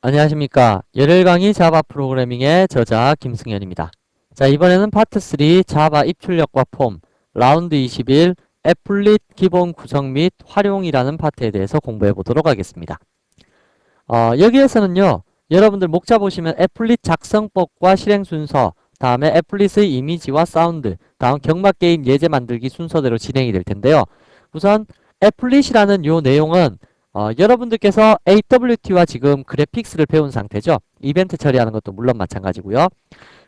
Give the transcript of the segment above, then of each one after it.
안녕하십니까. 열혈 강의 자바 프로그래밍의 저자 김승현입니다. 자, 이번에는 파트 3 자바 입출력과 폼 라운드 21 애플릿 기본 구성 및 활용이라는 파트에 대해서 공부해 보도록 하겠습니다. 여기에서는요, 여러분들 목차 보시면 애플릿 작성법과 실행 순서, 다음에 애플릿의 이미지와 사운드, 다음 경막 게임 예제 만들기 순서대로 진행이 될 텐데요. 우선 애플릿이라는 요 내용은 여러분들께서 AWT와 지금 그래픽스를 배운 상태죠. 이벤트 처리하는 것도 물론 마찬가지고요.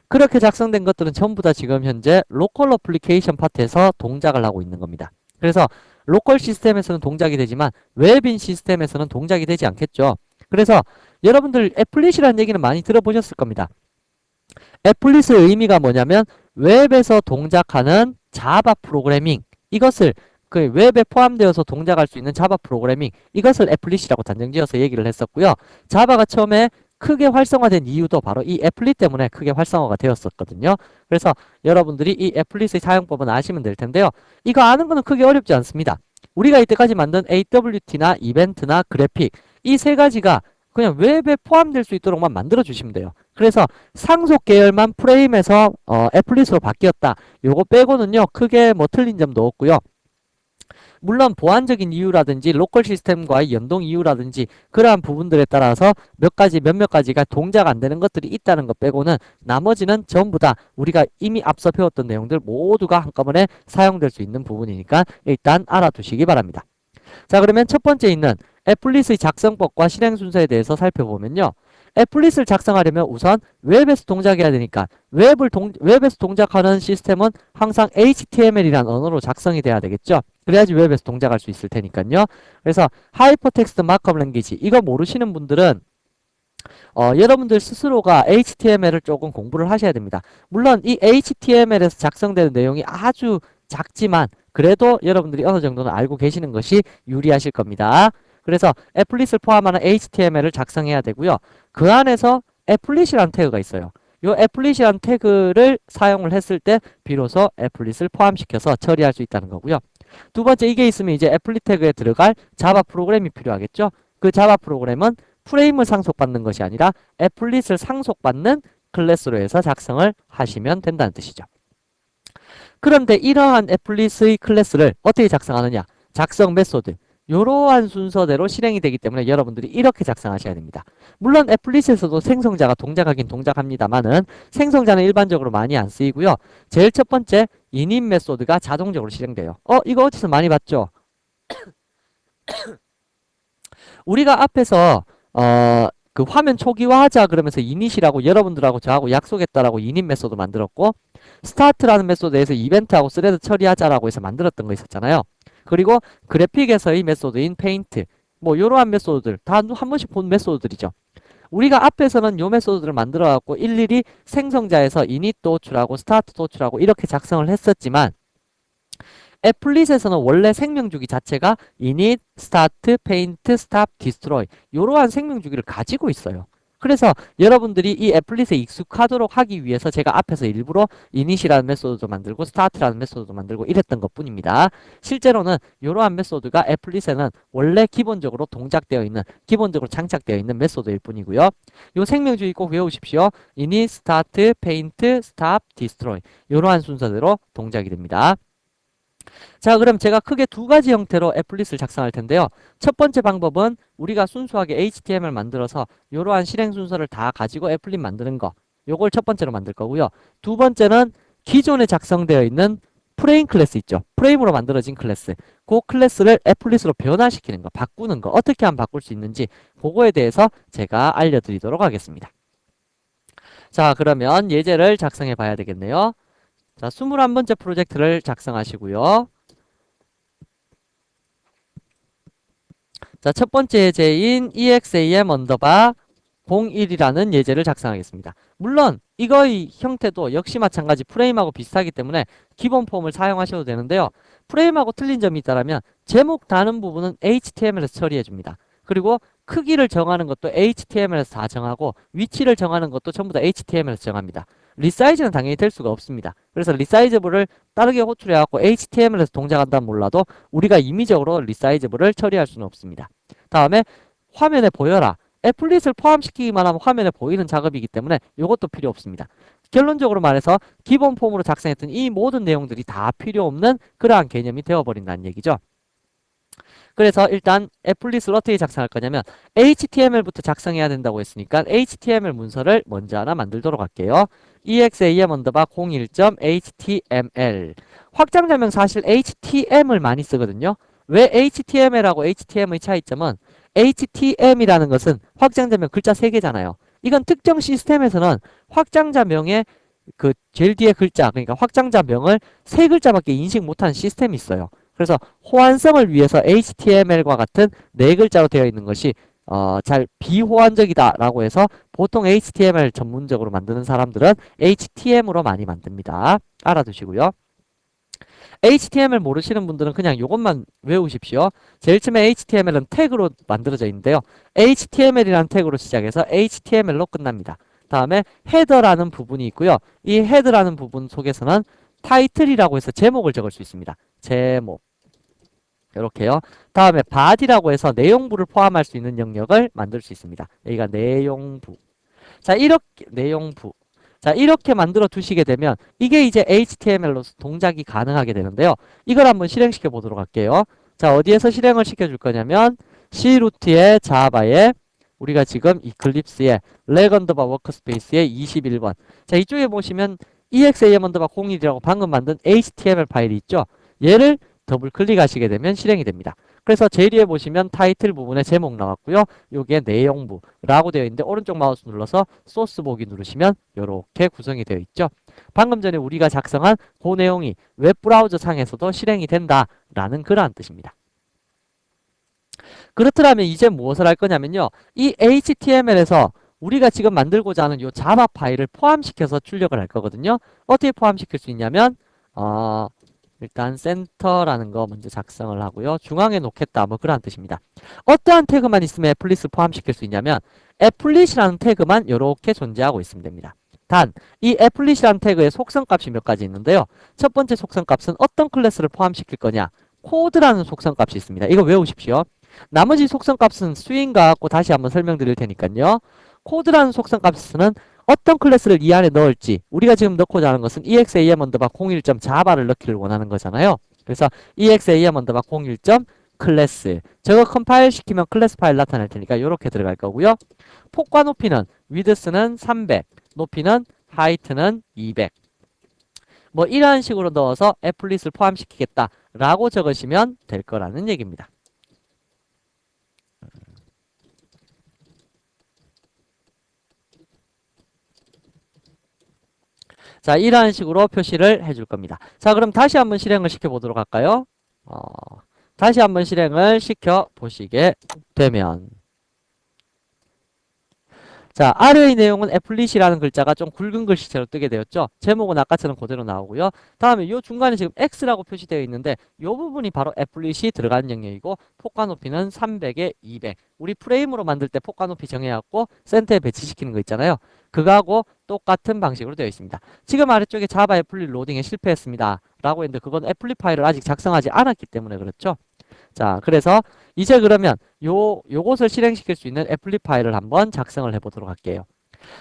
그렇게 작성된 것들은 전부 다 지금 현재 로컬 어플리케이션 파트에서 동작을 하고 있는 겁니다. 그래서 로컬 시스템에서는 동작이 되지만 웹인 시스템에서는 동작이 되지 않겠죠. 그래서 여러분들 애플릿이라는 얘기는 많이 들어보셨을 겁니다. 애플릿의 의미가 뭐냐면 웹에서 동작하는 자바 프로그래밍, 이것을 그 웹에 포함되어서 동작할 수 있는 자바 프로그래밍, 이것을 애플릿이라고 단정지어서 얘기를 했었고요. 자바가 처음에 크게 활성화된 이유도 바로 이 애플릿 때문에 크게 활성화가 되었었거든요. 그래서 여러분들이 이 애플릿의 사용법은 아시면 될 텐데요. 이거 아는 거는 크게 어렵지 않습니다. 우리가 이때까지 만든 AWT나 이벤트나 그래픽, 이 세 가지가 그냥 웹에 포함될 수 있도록만 만들어 주시면 돼요. 그래서 상속 계열만 프레임에서 애플릿으로 바뀌었다. 요거 빼고는요, 크게 뭐 틀린 점도 없고요. 물론 보안적인 이유라든지 로컬 시스템과의 연동 이유라든지 그러한 부분들에 따라서 몇몇 가지가 동작 안 되는 것들이 있다는 것 빼고는 나머지는 전부 다 우리가 이미 앞서 배웠던 내용들 모두가 한꺼번에 사용될 수 있는 부분이니까 일단 알아두시기 바랍니다. 자, 그러면 첫 번째 있는 애플릿의 작성법과 실행 순서에 대해서 살펴보면요. 애플릿을 작성하려면 우선 웹에서 동작해야 되니까 웹에서 동작하는 시스템은 항상 HTML이라는 언어로 작성이 돼야 되겠죠. 그래야지 웹에서 동작할 수 있을 테니까요. 그래서 하이퍼텍스트 마크업 랭귀지 이거 모르시는 분들은 여러분들 스스로가 HTML을 조금 공부를 하셔야 됩니다. 물론 이 HTML에서 작성되는 내용이 아주 작지만 그래도 여러분들이 어느 정도는 알고 계시는 것이 유리하실 겁니다. 그래서 애플릿을 포함하는 HTML을 작성해야 되고요. 그 안에서 애플릿이라는 태그가 있어요. 이 애플릿이라는 태그를 사용을 했을 때 비로소 애플릿을 포함시켜서 처리할 수 있다는 거고요. 두 번째, 이게 있으면 이제 애플릿 태그에 들어갈 자바 프로그램이 필요하겠죠. 그 자바 프로그램은 프레임을 상속받는 것이 아니라 애플릿을 상속받는 클래스로 해서 작성을 하시면 된다는 뜻이죠. 그런데 이러한 애플릿의 클래스를 어떻게 작성하느냐? 작성 메소드. 이러한 순서대로 실행이 되기 때문에 여러분들이 이렇게 작성하셔야 됩니다. 물론 애플릿에서도 생성자가 동작하긴 동작합니다만은 생성자는 일반적으로 많이 안 쓰이고요. 제일 첫 번째 init 메소드가 자동적으로 실행돼요. 이거 어디서 많이 봤죠? 우리가 앞에서 그 화면 초기화하자 그러면서 init이라고 여러분들하고 저하고 약속했다라고 init 메소드 만들었고 스타트라는 메소드에서 이벤트하고 스레드 처리하자라고 해서 만들었던 거 있었잖아요. 그리고 그래픽에서의 메소드인 페인트 뭐 이러한 메소드들 다 한 번씩 본 메소드들이죠. 우리가 앞에서는 요 메소드를 만들어 갖고 일일이 생성자에서 init도 호출하고 스타트도 호출하고 이렇게 작성을 했었지만 애플릿에서는 원래 생명주기 자체가 init, start, paint, stop, destroy 이러한 생명주기를 가지고 있어요. 그래서 여러분들이 이 애플릿에 익숙하도록 하기 위해서 제가 앞에서 일부러 init이라는 메소드도 만들고 start라는 메소드도 만들고 이랬던 것 뿐입니다. 실제로는 이러한 메소드가 애플릿에는 원래 기본적으로 동작되어 있는, 기본적으로 장착되어 있는 메소드일 뿐이고요. 요 생명주기 꼭 외우십시오. init, start, paint, stop, destroy 이러한 순서대로 동작이 됩니다. 자, 그럼 제가 크게 두 가지 형태로 애플릿을 작성할 텐데요. 첫 번째 방법은 우리가 순수하게 HTML 만들어서 이러한 실행 순서를 다 가지고 애플릿 만드는 거. 요걸 첫 번째로 만들 거고요. 두 번째는 기존에 작성되어 있는 프레임 클래스 있죠. 프레임으로 만들어진 클래스. 그 클래스를 애플릿으로 변화시키는 거, 바꾸는 거. 어떻게 하면 바꿀 수 있는지 그거에 대해서 제가 알려드리도록 하겠습니다. 자, 그러면 예제를 작성해 봐야 되겠네요. 자, 21번째 프로젝트를 작성하시고요. 자, 첫 번째 예제인 exam 언더바 01이라는 예제를 작성하겠습니다. 물론 이거의 형태도 역시 마찬가지 프레임하고 비슷하기 때문에 기본 폼을 사용하셔도 되는데요. 프레임하고 틀린 점이 있다면 제목 다는 부분은 HTML에서 처리해 줍니다. 그리고 크기를 정하는 것도 HTML에서 다 정하고 위치를 정하는 것도 전부 다 HTML에서 정합니다. 리사이즈는 당연히 될 수가 없습니다. 그래서 리사이즈블을 다르게 호출해갖고 HTML에서 동작한다면 몰라도 우리가 임의적으로 리사이즈블을 처리할 수는 없습니다. 다음에 화면에 보여라. 애플릿을 포함시키기만 하면 화면에 보이는 작업이기 때문에 이것도 필요 없습니다. 결론적으로 말해서 기본 폼으로 작성했던 이 모든 내용들이 다 필요 없는 그러한 개념이 되어버린다는 얘기죠. 그래서 일단 애플릿을 어떻게 작성할 거냐면 HTML부터 작성해야 된다고 했으니까 HTML 문서를 먼저 하나 만들도록 할게요. exam_01.html 확장자명 사실 HTM을 많이 쓰거든요. 왜 HTML하고 HTM의 차이점은 HTM이라는 것은 확장자명 글자 3개잖아요. 이건 특정 시스템에서는 확장자명의 그 제일 뒤에 글자, 그러니까 확장자명을 3글자밖에 인식 못하는 시스템이 있어요. 그래서 호환성을 위해서 HTML과 같은 4글자로 되어 있는 것이 잘 비호환적이다라고 해서 보통 HTML 전문적으로 만드는 사람들은 HTM으로 많이 만듭니다. 알아두시고요. HTML 모르시는 분들은 그냥 이것만 외우십시오. 제일 처음에 HTML은 태그로 만들어져 있는데요. HTML이라는 태그로 시작해서 HTML로 끝납니다. 다음에 헤더라는 부분이 있고요. 이 헤더라는 부분 속에서는 타이틀이라고 해서 제목을 적을 수 있습니다. 제목. 이렇게요. 다음에 body라고 해서 내용부를 포함할 수 있는 영역을 만들 수 있습니다. 여기가 내용부. 자, 이렇게 내용부. 자, 이렇게 만들어 두시게 되면 이게 이제 HTML로서 동작이 가능하게 되는데요. 이걸 한번 실행시켜 보도록 할게요. 자, 어디에서 실행을 시켜 줄 거냐면 C 루트의 자바에 우리가 지금 이클립스에 leg 언더바 워크스페이스에 21번. 자, 이쪽에 보시면 exam 언더바 01이라고 방금 만든 HTML 파일이 있죠. 얘를 더블 클릭하시게 되면 실행이 됩니다. 그래서 제일 위에 보시면 타이틀 부분에 제목 나왔고요. 요게 내용부라고 되어 있는데 오른쪽 마우스 눌러서 소스 보기 누르시면 이렇게 구성이 되어 있죠. 방금 전에 우리가 작성한 그 내용이 웹브라우저 상에서도 실행이 된다라는 그러한 뜻입니다. 그렇더라면 이제 무엇을 할 거냐면요. 이 HTML에서 우리가 지금 만들고자 하는 이 자바 파일을 포함시켜서 출력을 할 거거든요. 어떻게 포함시킬 수 있냐면 일단 센터라는 거 먼저 작성을 하고요. 중앙에 놓겠다 뭐 그런 뜻입니다. 어떠한 태그만 있으면 애플릿을 포함시킬 수 있냐면 애플릿이라는 태그만 이렇게 존재하고 있으면 됩니다. 단, 이 애플릿이라는 태그의 속성값이 몇 가지 있는데요. 첫 번째 속성값은 어떤 클래스를 포함시킬 거냐. 코드라는 속성값이 있습니다. 이거 외우십시오. 나머지 속성값은 스윙과 갖고 다시 한번 설명드릴 테니까요. 코드라는 속성값은 어떤 클래스를 이 안에 넣을지 우리가 지금 넣고자 하는 것은 exam 언더바 01.java를 넣기를 원하는 거잖아요. 그래서 exam 언더바 01.class 저거 컴파일 시키면 클래스 파일 나타날 테니까 이렇게 들어갈 거고요. 폭과 높이는 width는 300, 높이는 height는 200. 뭐 이러한 식으로 넣어서 애플릿을 포함시키겠다라고 적으시면 될 거라는 얘기입니다. 자, 이러한 식으로 표시를 해줄 겁니다. 자, 그럼 다시 한번 실행을 시켜보도록 할까요? 다시 한번 실행을 시켜보시게 되면 자, 아래의 내용은 애플릿이라는 글자가 좀 굵은 글씨체로 뜨게 되었죠. 제목은 아까처럼 그대로 나오고요. 다음에 이 중간에 지금 X라고 표시되어 있는데 이 부분이 바로 애플릿이 들어가는 영역이고 폭과 높이는 300에 200. 우리 프레임으로 만들 때 폭과 높이 정해갖고 센터에 배치시키는 거 있잖아요. 그거하고 똑같은 방식으로 되어 있습니다. 지금 아래쪽에 자바 애플릿 로딩에 실패했습니다. 라고 했는데 그건 애플릿 파일을 아직 작성하지 않았기 때문에 그렇죠. 자, 그래서 이제 그러면 요것을 실행시킬 수 있는 애플릿 파일을 한번 작성을 해보도록 할게요.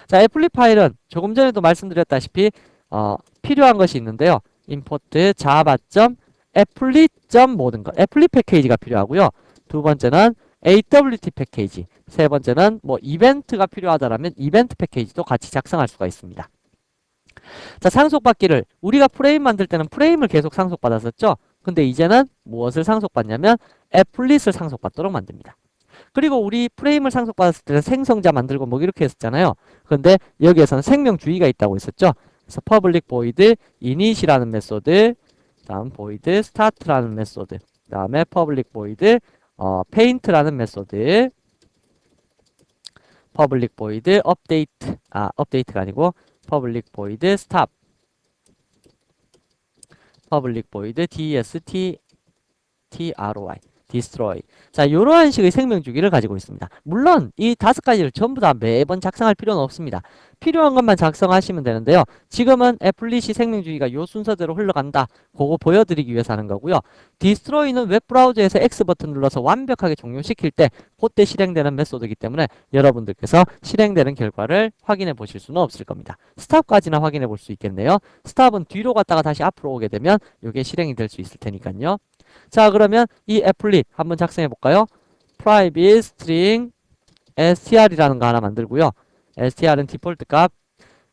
자, 애플릿 파일은 조금 전에도 말씀드렸다시피 필요한 것이 있는데요. import java.applet. 모든 것 애플릿 패키지가 필요하고요. 두 번째는 awt 패키지, 세 번째는 뭐 이벤트가 필요하다면 이벤트 패키지도 같이 작성할 수가 있습니다. 자, 상속받기를 우리가 프레임 만들 때는 프레임을 계속 상속받았었죠. 근데 이제는 무엇을 상속받냐면 애플릿을 상속받도록 만듭니다. 그리고 우리 프레임을 상속받았을 때는 생성자 만들고 뭐 이렇게 했었잖아요. 근데 여기에서는 생명주의가 있다고 했었죠. 그래서 public void init이라는 메소드, 다음 void start라는 메소드, 다음에 public void paint라는 메소드, public void update, update가 아니고 public void stop, public void dsttroy destroy. 자, 이러한 식의 생명 주기를 가지고 있습니다. 물론 이 5가지를 전부 다 매번 작성할 필요는 없습니다. 필요한 것만 작성하시면 되는데요. 지금은 애플릿이 생명 주기가 요 순서대로 흘러간다. 그거 보여드리기 위해서 하는 거고요. destroy는 웹브라우저에서 X 버튼 눌러서 완벽하게 종료시킬 때 그때 실행되는 메소드이기 때문에 여러분들께서 실행되는 결과를 확인해 보실 수는 없을 겁니다. 스탑까지나 확인해 볼 수 있겠네요. 스탑은 뒤로 갔다가 다시 앞으로 오게 되면 이게 실행이 될 수 있을 테니까요. 자, 그러면 이 애플릿 한번 작성해 볼까요? private string str이라는 거 하나 만들고요. str은 디폴트 값.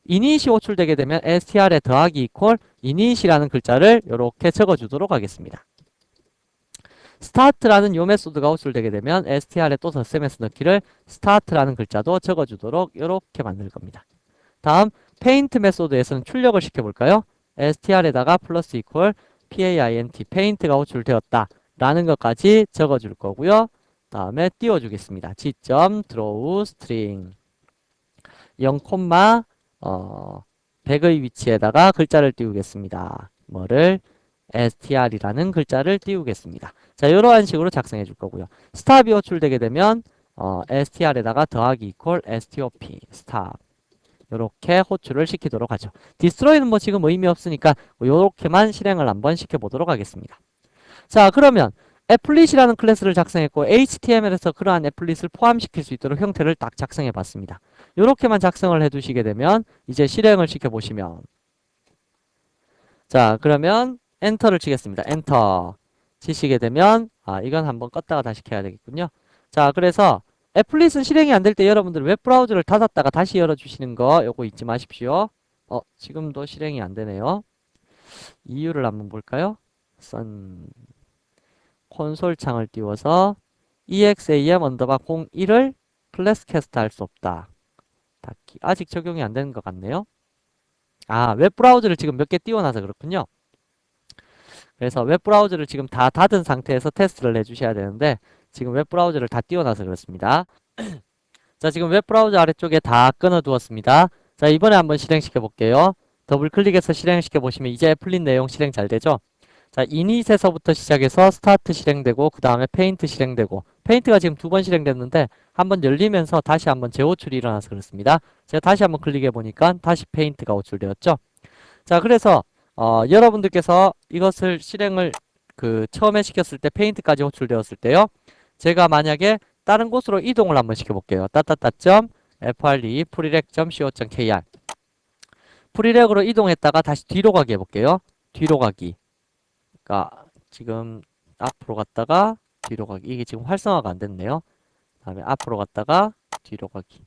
init이 호출되게 되면 str에 더하기 이퀄 init이라는 글자를 이렇게 적어주도록 하겠습니다. start라는 요 메소드가 호출되게 되면 str에 또 덧셈해서 넣기를 start라는 글자도 적어주도록 이렇게 만들 겁니다. 다음 paint 메소드에서는 출력을 시켜볼까요? str에다가 플러스 이퀄 paint, paint가 호출되었다 라는 것까지 적어줄 거고요. 다음에 띄워주겠습니다. g.draw string 0, 100의 위치에다가 글자를 띄우겠습니다. 뭐를? str이라는 글자를 띄우겠습니다. 자, 이러한 식으로 작성해 줄 거고요. 스탑이 호출되게 되면 str에다가 더하기 이퀄 stop, 스탑 이렇게 호출을 시키도록 하죠. destroy는 뭐 지금 의미 없으니까 이렇게만 실행을 한번 시켜보도록 하겠습니다. 자, 그러면 애플릿이라는 클래스를 작성했고 HTML에서 그러한 애플릿을 포함시킬 수 있도록 형태를 딱 작성해 봤습니다. 이렇게만 작성을 해 두시게 되면 이제 실행을 시켜보시면 자, 그러면 엔터를 치겠습니다. 엔터 치시게 되면 이건 한번 껐다가 다시 켜야 되겠군요. 자, 그래서 애플릿은 실행이 안 될 때 여러분들 웹브라우저를 닫았다가 다시 열어주시는 거 요거 잊지 마십시오. 지금도 실행이 안 되네요. 이유를 한번 볼까요? 콘솔 창을 띄워서 exam 언더바 01을 플래시 캐스트 할 수 없다. 닫기. 아직 적용이 안 되는 것 같네요. 웹브라우저를 지금 몇 개 띄워놔서 그렇군요. 그래서 웹브라우저를 지금 다 닫은 상태에서 테스트를 해주셔야 되는데 지금 웹브라우저를 다 띄워놔서 그렇습니다. 자, 지금 웹브라우저 아래쪽에 다 끊어두었습니다. 자, 이번에 한번 실행시켜 볼게요. 더블 클릭해서 실행시켜 보시면 이제 애플릿 내용 실행 잘 되죠? 자, 이닛에서부터 시작해서 스타트 실행되고 그 다음에 페인트 실행되고 페인트가 지금 2번 실행됐는데 한번 열리면서 다시 한번 재호출이 일어나서 그렇습니다. 제가 다시 한번 클릭해 보니까 다시 페인트가 호출되었죠. 자, 그래서 여러분들께서 이것을 실행을 처음에 시켰을 때 페인트까지 호출되었을 때요. 제가 만약에 다른 곳으로 이동을 한번 시켜볼게요. free prereq.co.kr 프리렉으로 이동했다가 다시 뒤로 가기 해볼게요. 뒤로 가기. 그러니까 지금 앞으로 갔다가 뒤로 가기. 이게 지금 활성화가 안 됐네요. 다음에 앞으로 갔다가 뒤로 가기.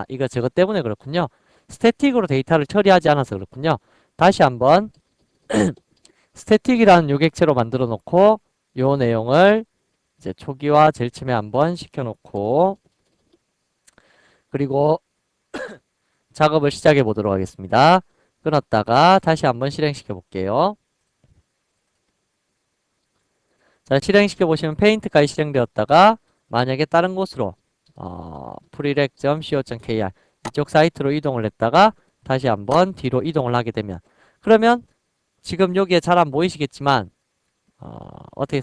이거 저것 때문에 그렇군요. 스태틱으로 데이터를 처리하지 않아서 그렇군요. 다시 한번 스태틱이라는 요객체로 만들어 놓고 요 내용을 이제 초기화 제일 처음에 한번 시켜놓고 그리고 작업을 시작해 보도록 하겠습니다. 끊었다가 다시 한번 실행시켜 볼게요. 자, 실행시켜 보시면 페인트까지 실행되었다가 만약에 다른 곳으로 prereq.co.kr 이쪽 사이트로 이동을 했다가 다시 한번 뒤로 이동을 하게 되면 그러면 지금 여기에 잘 안 보이시겠지만 어떻게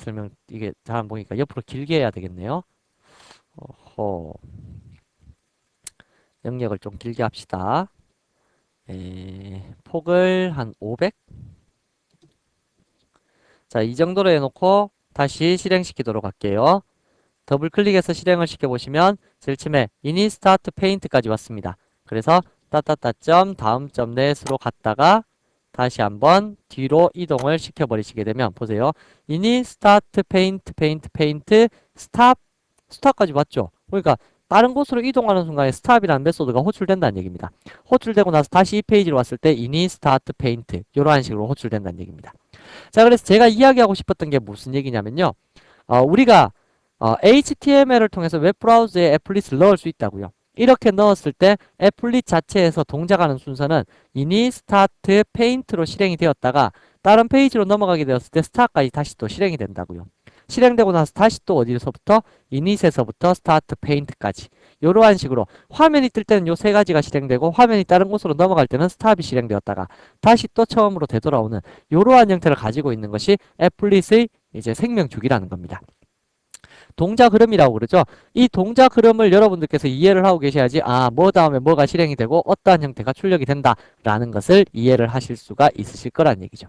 이게 잘 안 보이니까 옆으로 길게 해야 되겠네요. 영역을 좀 길게 합시다. 폭을 한 500? 자, 이 정도로 해놓고 다시 실행시키도록 할게요. 더블 클릭해서 실행을 시켜보시면 제일 처음에 init start paint까지 왔습니다. 그래서 따따따 다음 넷으로 갔다가 다시 한번 뒤로 이동을 시켜버리시게 되면 보세요. init start paint 스탑까지 왔죠. 그러니까 다른 곳으로 이동하는 순간에 스탑이라는 메소드가 호출된다는 얘기입니다. 호출되고 나서 다시 이 페이지로 왔을 때 init start paint 이러한 식으로 호출된다는 얘기입니다. 자, 그래서 제가 이야기하고 싶었던 게 무슨 얘기냐면요. 우리가 HTML을 통해서 웹브라우저에 애플릿을 넣을 수 있다고요. 이렇게 넣었을 때 애플릿 자체에서 동작하는 순서는 init start paint로 실행이 되었다가 다른 페이지로 넘어가게 되었을 때 start까지 다시 또 실행이 된다고요. 실행되고 나서 다시 또 어디서부터? init에서부터 start paint까지 이러한 식으로 화면이 뜰 때는 요 세 가지가 실행되고 화면이 다른 곳으로 넘어갈 때는 스탑이 실행되었다가 다시 또 처음으로 되돌아오는 이러한 형태를 가지고 있는 것이 애플릿의 이제 생명 주기라는 겁니다. 동작 흐름이라고 그러죠. 이 동작 흐름을 여러분들께서 이해를 하고 계셔야지 뭐 다음에 뭐가 실행이 되고 어떠한 형태가 출력이 된다라는 것을 이해를 하실 수가 있으실 거란 얘기죠.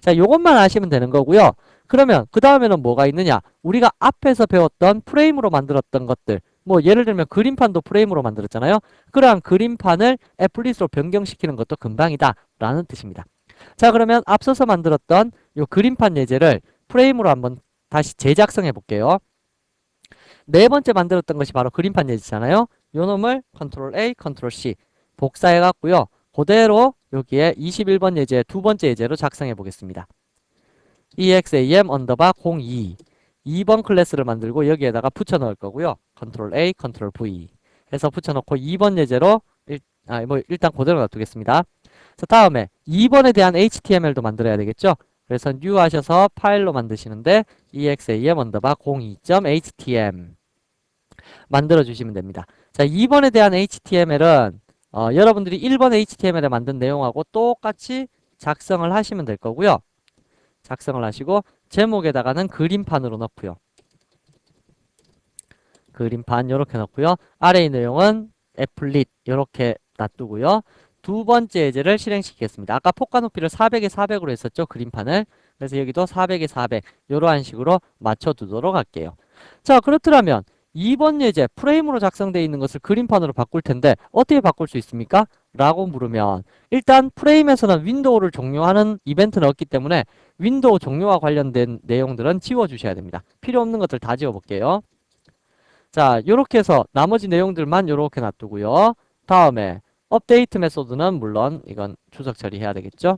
자, 요것만 아시면 되는 거고요. 그러면 그 다음에는 뭐가 있느냐? 우리가 앞에서 배웠던 프레임으로 만들었던 것들, 뭐 예를 들면 그림판도 프레임으로 만들었잖아요. 그러한 그림판을 애플릿으로 변경시키는 것도 금방이다 라는 뜻입니다. 자, 그러면 앞서서 만들었던 요 그림판 예제를 프레임으로 한번 다시 재작성해 볼게요. 네 번째 만들었던 것이 바로 그림판 예제잖아요. 요 놈을 컨트롤 A, 컨트롤 C 복사해 갖고요. 그대로 여기에 21번 예제 두 번째 예제로 작성해 보겠습니다. exam 언더바 02 2번 클래스를 만들고 여기에다가 붙여 넣을 거고요. 컨트롤 A, 컨트롤 V 해서 붙여 넣고 2번 예제로 일단 그대로 놔두겠습니다. 자, 다음에 2번에 대한 HTML도 만들어야 되겠죠? 그래서 new 하셔서 파일로 만드시는데 exam 언더바 02.htm 만들어 주시면 됩니다. 자, 2번에 대한 HTML은 여러분들이 1번 HTML에 만든 내용하고 똑같이 작성을 하시면 될 거고요. 작성을 하시고 제목에다가는 그림판으로 넣고요. 그림판 이렇게 넣고요. 아래의 내용은 애플릿 이렇게 놔두고요. 두 번째 예제를 실행시키겠습니다. 아까 폭과 높이를 400에 400으로 했었죠. 그림판을. 그래서 여기도 400에 400 이러한 식으로 맞춰두도록 할게요. 자, 그렇더라면 2번 예제 프레임으로 작성되어 있는 것을 그림판으로 바꿀 텐데 어떻게 바꿀 수 있습니까? 라고 물으면 일단 프레임에서는 윈도우를 종료하는 이벤트는 없기 때문에 윈도우 종료와 관련된 내용들은 지워주셔야 됩니다. 필요 없는 것들 다 지워볼게요. 자, 요렇게 해서 나머지 내용들만 요렇게 놔두고요. 다음에 업데이트 메소드는 물론 이건 추적 처리해야 되겠죠.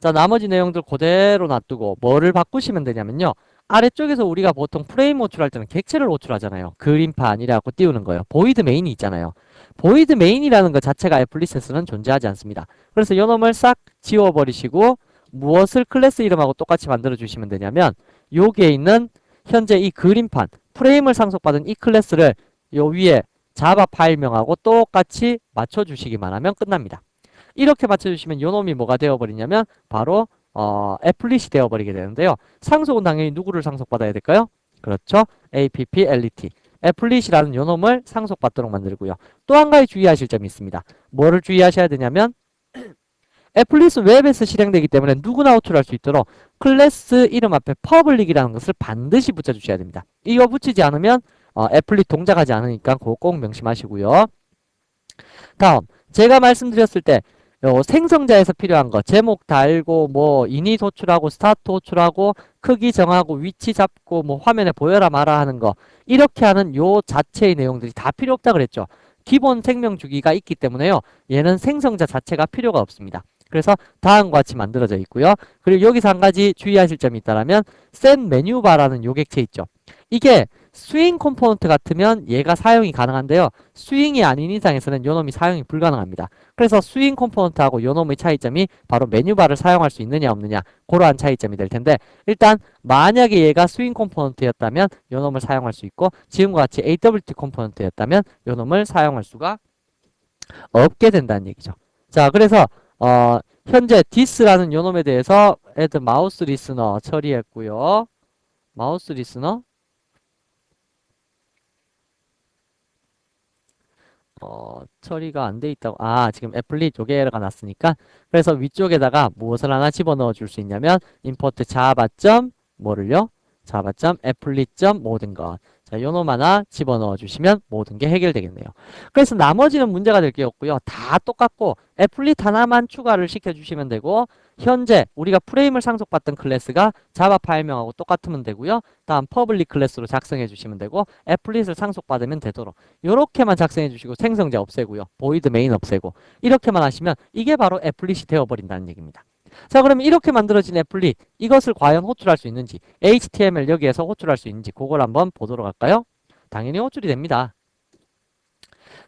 자, 나머지 내용들 그대로 놔두고 뭐를 바꾸시면 되냐면요. 아래쪽에서 우리가 보통 프레임 호출할 때는 객체를 호출하잖아요. 그림판이라고 띄우는 거예요. 보이드 메인이 있잖아요. 보이드 메인이라는 것 자체가 애플릿에서는 존재하지 않습니다. 그래서 요놈을 싹 지워버리시고 무엇을 클래스 이름하고 똑같이 만들어 주시면 되냐면 여기에 있는 현재 이 그림판 프레임을 상속받은 이 클래스를 요 위에 자바 파일명하고 똑같이 맞춰주시기만 하면 끝납니다. 이렇게 맞춰주시면 요놈이 뭐가 되어버리냐면 바로 애플릿이 되어버리게 되는데요. 상속은 당연히 누구를 상속받아야 될까요? 그렇죠. applet 애플릿이라는 요놈을 상속받도록 만들고요. 또 한 가지 주의하실 점이 있습니다. 뭐를 주의하셔야 되냐면 애플릿은 웹에서 실행되기 때문에 누구나 호출할 수 있도록 클래스 이름 앞에 public이라는 것을 반드시 붙여주셔야 됩니다. 이거 붙이지 않으면 애플릿 동작하지 않으니까 그거 꼭 명심하시고요. 다음 제가 말씀드렸을 때 생성자에서 필요한 거 제목 달고 뭐 이닛 호출하고 스타트 호출하고 크기 정하고 위치 잡고 뭐 화면에 보여라 마라 하는 거 이렇게 하는 요 자체의 내용들이 다 필요 없다 그랬죠. 기본 생명 주기가 있기 때문에요. 얘는 생성자 자체가 필요가 없습니다. 그래서 다음과 같이 만들어져 있고요. 그리고 여기서 한 가지 주의하실 점이 있다면 set 메뉴바라는 요 객체 있죠. 이게 스윙 컴포넌트 같으면 얘가 사용이 가능한데요. 스윙이 아닌 이상에서는 요놈이 사용이 불가능합니다. 그래서 스윙 컴포넌트하고 요놈의 차이점이 바로 메뉴바를 사용할 수 있느냐 없느냐 그러한 차이점이 될 텐데 일단 만약에 얘가 스윙 컴포넌트였다면 요놈을 사용할 수 있고 지금과 같이 AWT 컴포넌트였다면 요놈을 사용할 수가 없게 된다는 얘기죠. 자, 그래서 현재 this라는 요놈에 대해서 add 마우스 리스너 처리했고요. 마우스 리스너 처리가 안 돼 있다고. 지금 애플릿 요게 에러가 났으니까. 그래서 위쪽에다가 무엇을 하나 집어넣어 줄 수 있냐면 import java. 뭐를요? java. applet. 모든 것. 자, 요놈 하나 집어넣어 주시면 모든 게 해결되겠네요. 그래서 나머지는 문제가 될 게 없고요. 다 똑같고 애플릿 하나만 추가를 시켜주시면 되고 현재 우리가 프레임을 상속받던 클래스가 자바 파일명하고 똑같으면 되고요. 다음 퍼블릭 클래스로 작성해 주시면 되고 애플릿을 상속받으면 되도록 이렇게만 작성해 주시고 생성자 없애고요. 보이드 메인 없애고 이렇게만 하시면 이게 바로 애플릿이 되어버린다는 얘기입니다. 자, 그러면 이렇게 만들어진 애플릿 이것을 과연 호출할 수 있는지 HTML 여기에서 호출할 수 있는지 그걸 한번 보도록 할까요? 당연히 호출이 됩니다.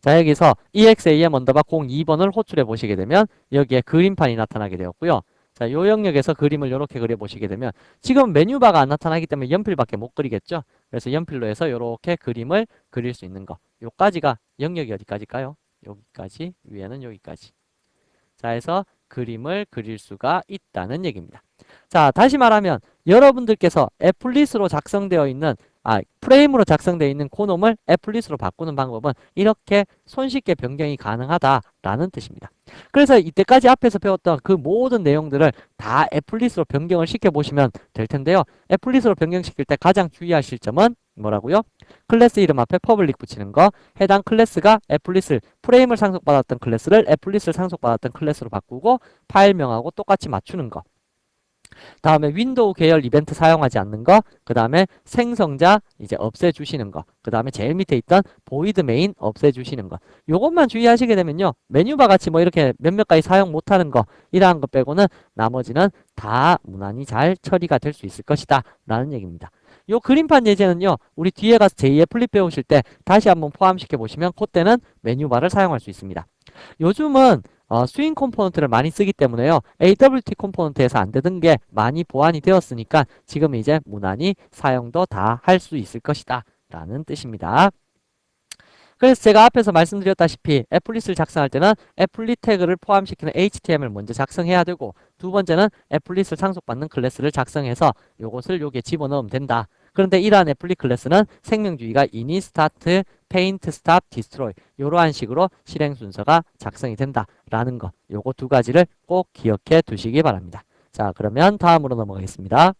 자, 여기서 exam 언더바 02번을 호출해 보시게 되면 여기에 그림판이 나타나게 되었고요. 자, 요 영역에서 그림을 이렇게 그려 보시게 되면 지금 메뉴바가 안 나타나기 때문에 연필밖에 못 그리겠죠. 그래서 연필로 해서 이렇게 그림을 그릴 수 있는 거. 요까지가 영역이 어디까지일까요? 여기까지, 위에는 여기까지. 자, 해서 그림을 그릴 수가 있다는 얘기입니다. 자, 다시 말하면 여러분들께서 애플릿으로 작성되어 있는 프레임으로 작성되어 있는 그놈을 애플릿으로 바꾸는 방법은 이렇게 손쉽게 변경이 가능하다라는 뜻입니다. 그래서 이때까지 앞에서 배웠던 그 모든 내용들을 다 애플릿으로 변경을 시켜보시면 될 텐데요. 애플릿으로 변경시킬 때 가장 주의하실 점은 뭐라고요? 클래스 이름 앞에 퍼블릭 붙이는 거, 해당 클래스가 애플릿을, 프레임을 상속받았던 클래스를 애플릿을 상속받았던 클래스로 바꾸고 파일명하고 똑같이 맞추는 거. 다음에 윈도우 계열 이벤트 사용하지 않는 거, 그 다음에 생성자 이제 없애주시는 거, 그 다음에 제일 밑에 있던 void main 없애주시는 거. 요것만 주의하시게 되면요, 메뉴바 같이 뭐 이렇게 몇몇 가지 사용 못하는 거, 이러한 것 빼고는 나머지는 다 무난히 잘 처리가 될 수 있을 것이다 라는 얘기입니다. 요 그림판 예제는요, 우리 뒤에 가서 제2의 플립 배우실 때 다시 한번 포함시켜 보시면 그때는 메뉴바를 사용할 수 있습니다. 요즘은 스윙 컴포넌트를 많이 쓰기 때문에요. AWT 컴포넌트에서 안 되던 게 많이 보완이 되었으니까 지금 이제 무난히 사용도 다 할 수 있을 것이다 라는 뜻입니다. 그래서 제가 앞에서 말씀드렸다시피 애플릿을 작성할 때는 애플릿 태그를 포함시키는 HTML을 먼저 작성해야 되고, 두 번째는 애플릿을 상속받는 클래스를 작성해서 요것을 여기에 집어넣으면 된다. 그런데 이러한 애플릿 클래스는 생명주의가 init, start, paint, stop, destroy 이러한 식으로 실행 순서가 작성이 된다라는 거, 요거 두 가지를 꼭 기억해 두시기 바랍니다. 자, 그러면 다음으로 넘어가겠습니다.